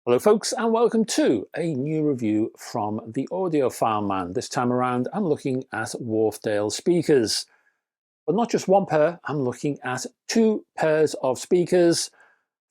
Hello folks, and welcome to a new review from the Audiophile Man. This time around I'm looking at Wharfedale speakers. But not just one pair, I'm looking at two pairs of speakers,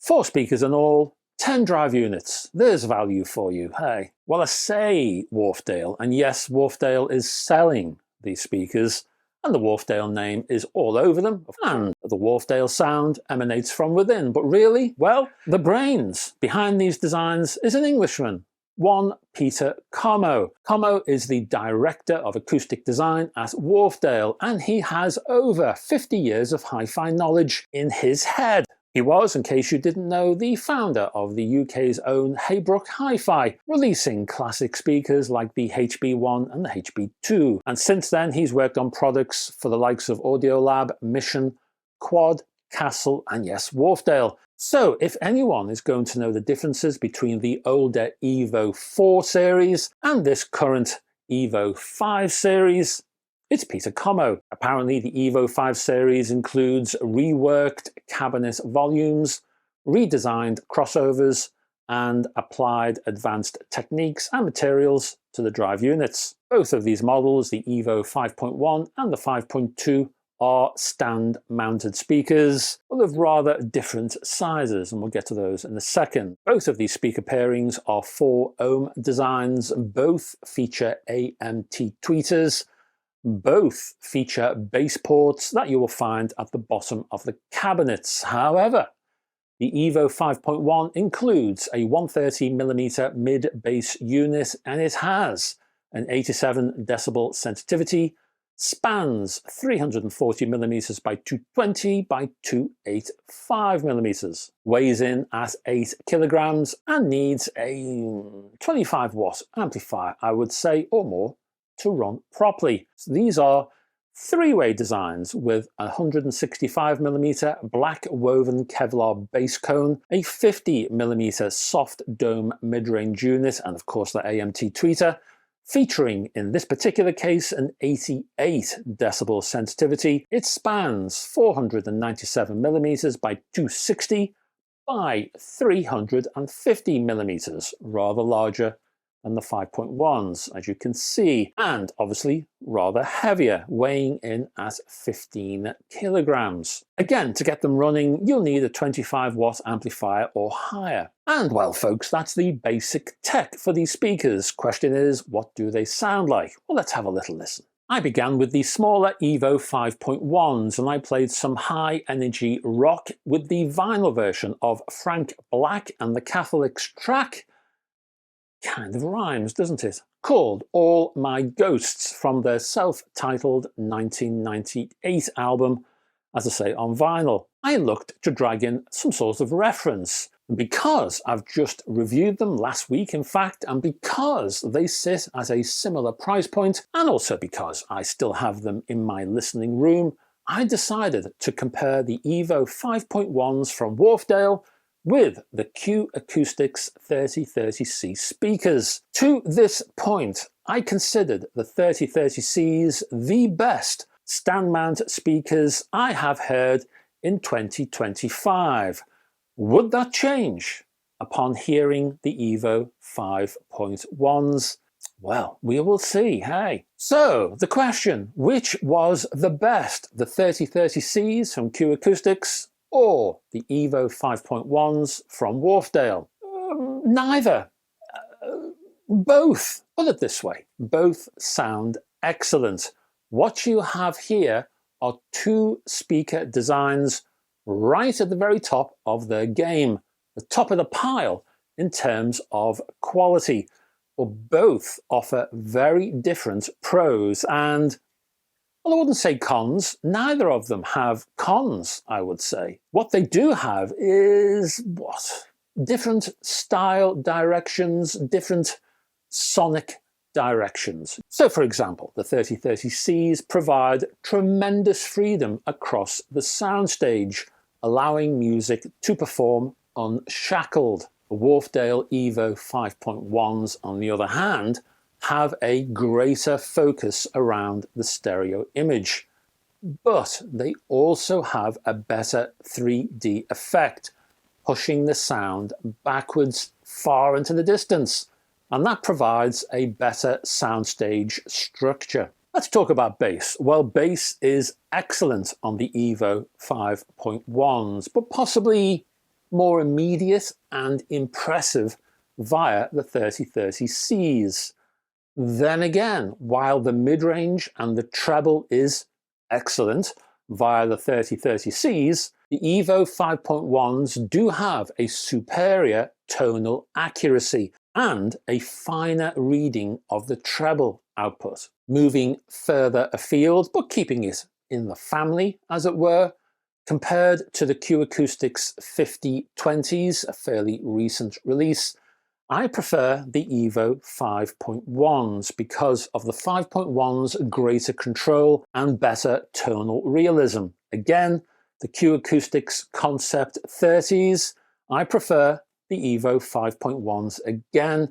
4 speakers in all, 10 drive units. There's value for you, hey. Well, I say Wharfedale, and yes, Wharfedale is selling these speakers, and the Wharfedale name is all over them, and the Wharfedale sound emanates from within. But really, well, the brains behind these designs is an Englishman, one Peter Comeau. Comeau is the director of acoustic design at Wharfedale, and he has over 50 years of hi-fi knowledge in his head. He was, in case you didn't know, the founder of the UK's own Haybrook Hi-Fi, releasing classic speakers like the HB1 and the HB2. And since then, he's worked on products for the likes of Audiolab, Mission, Quad, Castle, and yes, Wharfedale. So if anyone is going to know the differences between the older EVO 4 series and this current EVO 5 series, it's Peter Comeau. Apparently the EVO 5 series includes reworked cabinet volumes, redesigned crossovers, and applied advanced techniques and materials to the drive units. Both of these models, the EVO 5.1 and the 5.2, are stand-mounted speakers, but of rather different sizes, and we'll get to those in a second. Both of these speaker pairings are 4-ohm designs, both feature AMT tweeters, both feature bass ports that you will find at the bottom of the cabinets. However, the EVO 5.1 includes a 130mm mid-bass unit, and it has an 87 decibel sensitivity, spans 340mm by 220 by 285mm, weighs in at 8 kilograms, and needs a 25 watt amplifier, I would say, or more, to run properly. So these are 3-way designs with a 165mm black woven Kevlar base cone, a 50mm soft dome mid-range unit, and of course the AMT tweeter, featuring in this particular case an 88 decibel sensitivity. It spans 497mm by 260 by 350mm, rather larger than the 5.1s, as you can see, and obviously rather heavier, weighing in at 15 kilograms. Again, to get them running, you'll need a 25 watt amplifier or higher. And well, folks, that's the basic tech for these speakers. Question is, what do they sound like? Well, let's have a little listen. I began with the smaller EVO 5.1s, and I played some high-energy rock with the vinyl version of Frank Black and the Catholics track. Kind of rhymes, doesn't it? Called All My Ghosts, from their self-titled 1998 album, as I say, on vinyl. I looked to drag in some sort of reference, because I've just reviewed them last week, in fact, and because they sit at a similar price point, and also because I still have them in my listening room, I decided to compare the EVO 5.1s from Wharfedale with the Q Acoustics 3030C speakers. To this point, I considered the 3030Cs the best stand-mount speakers I have heard in 2025. Would that change upon hearing the EVO 5.1s? Well, we will see, hey. So, the question, which was the best, the 3030Cs from Q Acoustics or the EVO 5.1s from Wharfedale? Neither. Both. Put it this way, both sound excellent. What you have here are 2 speaker designs right at the very top of their game, the top of the pile in terms of quality. Well, both offer very different pros and, well, I wouldn't say cons. Neither of them have cons, I would say. What they do have is, different style directions, different sonic directions. So, for example, the 3030Cs provide tremendous freedom across the soundstage, allowing music to perform unshackled. The Wharfedale EVO 5.1s, on the other hand, have a greater focus around the stereo image, but they also have a better 3D effect, pushing the sound backwards far into the distance, and that provides a better soundstage structure. Let's talk about bass. Well, bass is excellent on the EVO 5.1s, but possibly more immediate and impressive via the 3030Cs. Then again, while the mid-range and the treble is excellent via the 3030Cs, the EVO 5.1s do have a superior tonal accuracy and a finer reading of the treble output, moving further afield but keeping it in the family, as it were. Compared to the Q Acoustics 5020s, a fairly recent release, I prefer the EVO 5.1s because of the 5.1's greater control and better tonal realism. Again, the Q Acoustics Concept 30s, I prefer the EVO 5.1s again.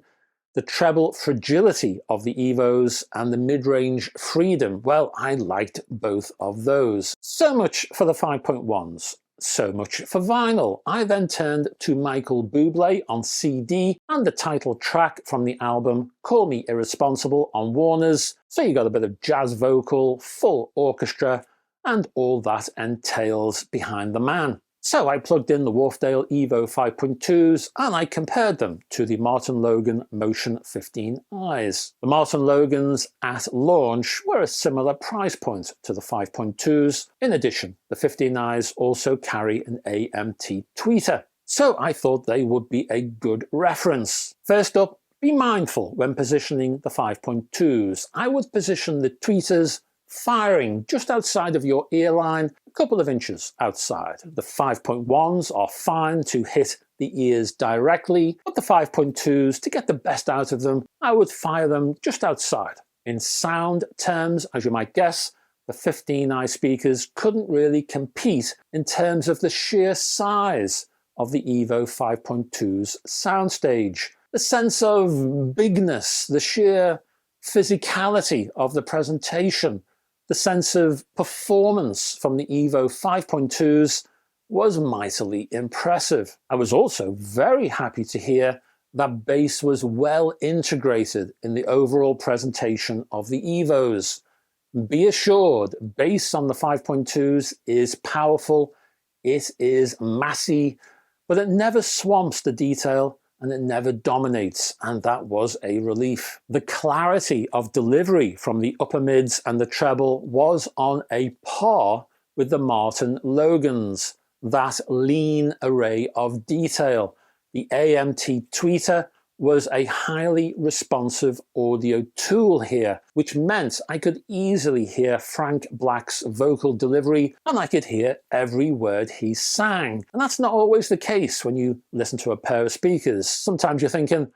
The treble fragility of the EVOs and the mid-range freedom, well, I liked both of those. So much for the 5.1s. So much for vinyl. I then turned to Michael Bublé on CD and the title track from the album Call Me Irresponsible on Warner's. So you got a bit of jazz vocal, full orchestra, and all that entails behind the man. So I plugged in the Wharfedale EVO 5.2s and I compared them to the Martin Logan Motion 15Is. The Martin Logans at launch were a similar price point to the 5.2s. In addition, the 15Is also carry an AMT tweeter. So I thought they would be a good reference. First up, be mindful when positioning the 5.2s. I would position the tweeters firing just outside of your ear line, a couple of inches outside. The 5.1s are fine to hit the ears directly, but the 5.2s, to get the best out of them, I would fire them just outside. In sound terms, as you might guess, the 15i speakers couldn't really compete in terms of the sheer size of the EVO 5.2's soundstage. The sense of bigness, the sheer physicality of the presentation, the sense of performance from the EVO 5.2s was mightily impressive. I was also very happy to hear that bass was well integrated in the overall presentation of the EVOs. Be assured, bass on the 5.2s is powerful, it is massy, but it never swamps the detail and it never dominates, and that was a relief. The clarity of delivery from the upper mids and the treble was on a par with the Martin Logans, that lean array of detail. The AMT tweeter was a highly responsive audio tool here, which meant I could easily hear Frank Black's vocal delivery and I could hear every word he sang. And that's not always the case when you listen to a pair of speakers. Sometimes you're thinking,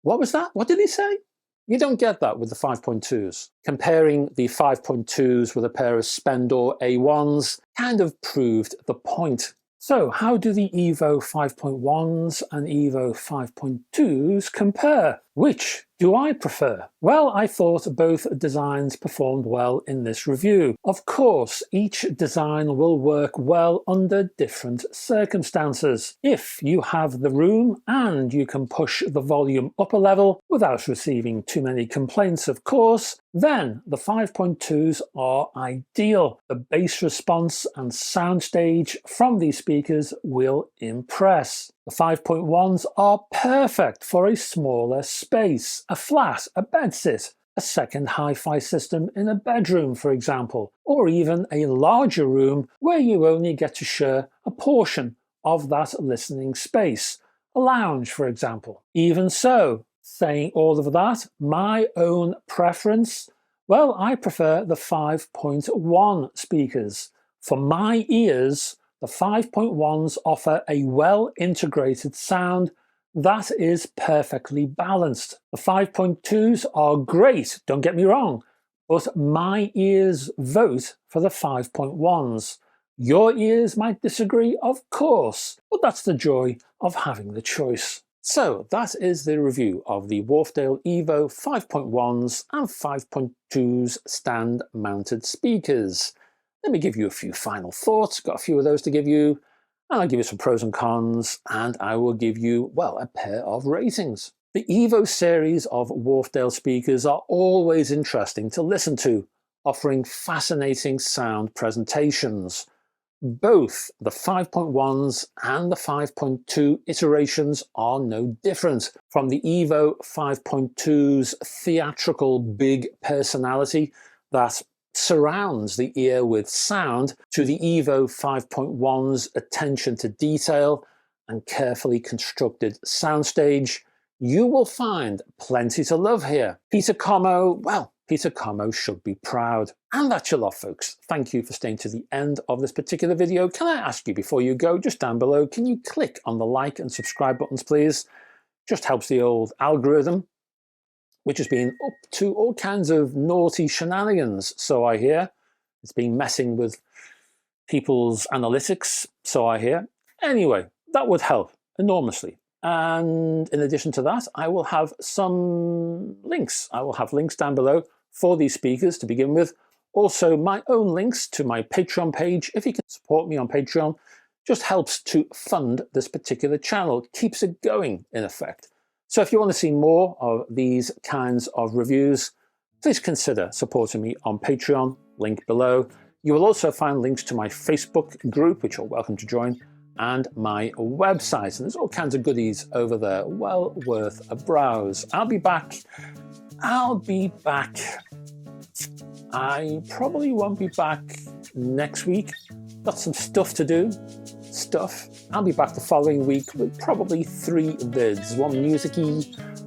what was that? What did he say? You don't get that with the 5.2s. Comparing the 5.2s with a pair of Spendor A1s kind of proved the point. So how do the EVO 5.1s and EVO 5.2s compare? Which do I prefer? Well, I thought both designs performed well in this review. Of course, each design will work well under different circumstances. If you have the room and you can push the volume up a level without receiving too many complaints, of course, then the 5.2s are ideal. The bass response and soundstage from these speakers will impress. The 5.1s are perfect for a smaller space, a flat, a bedsit, a second hi-fi system in a bedroom, for example, or even a larger room where you only get to share a portion of that listening space, a lounge, for example. Even so, saying all of that, my own preference, well, I prefer the 5.1 speakers. For my ears, the 5.1s offer a well-integrated sound that is perfectly balanced. The 5.2s are great, don't get me wrong, but my ears vote for the 5.1s. Your ears might disagree, of course, but that's the joy of having the choice. So that is the review of the Wharfedale EVO 5.1s and 5.2s stand-mounted speakers. Let me give you a few final thoughts. Got a few of those to give you. and I'll give you some pros and cons, and I will give you, well, a pair of ratings. The EVO series of Wharfedale speakers are always interesting to listen to, offering fascinating sound presentations. Both the 5.1s and the 5.2 iterations are no different, from the EVO 5.2's theatrical big personality that surrounds the ear with sound, to the EVO 5.1's attention to detail and carefully constructed soundstage. You will find plenty to love here. Peter Comeau, well, Peter Comeau should be proud. And that's your lot, folks. Thank you for staying to the end of this particular video. Can I ask you, before you go, just down below, can you click on the like and subscribe buttons, please? Just helps the old algorithm, which has been up to all kinds of naughty shenanigans, so I hear. It's been messing with people's analytics, so I hear. Anyway, that would help enormously. And in addition to that, I will have some links. I will have links down below for these speakers to begin with. Also, my own links to my Patreon page. If you can support me on Patreon, just helps to fund this particular channel. It keeps it going, in effect. So if you want to see more of these kinds of reviews, please consider supporting me on Patreon, link below. You will also find links to my Facebook group, which you're welcome to join, and my website. And there's all kinds of goodies over there, well worth a browse. I'll be back. I probably won't be back next week. Got some stuff to do. I'll be back the following week with probably 3 vids, 1 music-y,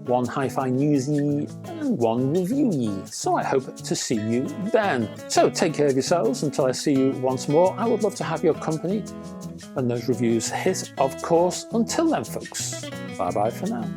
1 hi-fi newsy, and 1 review-y. So I hope to see you then. So take care of yourselves until I see you once more. I would love to have your company when those reviews hit, of course. Until then, folks, bye-bye for now.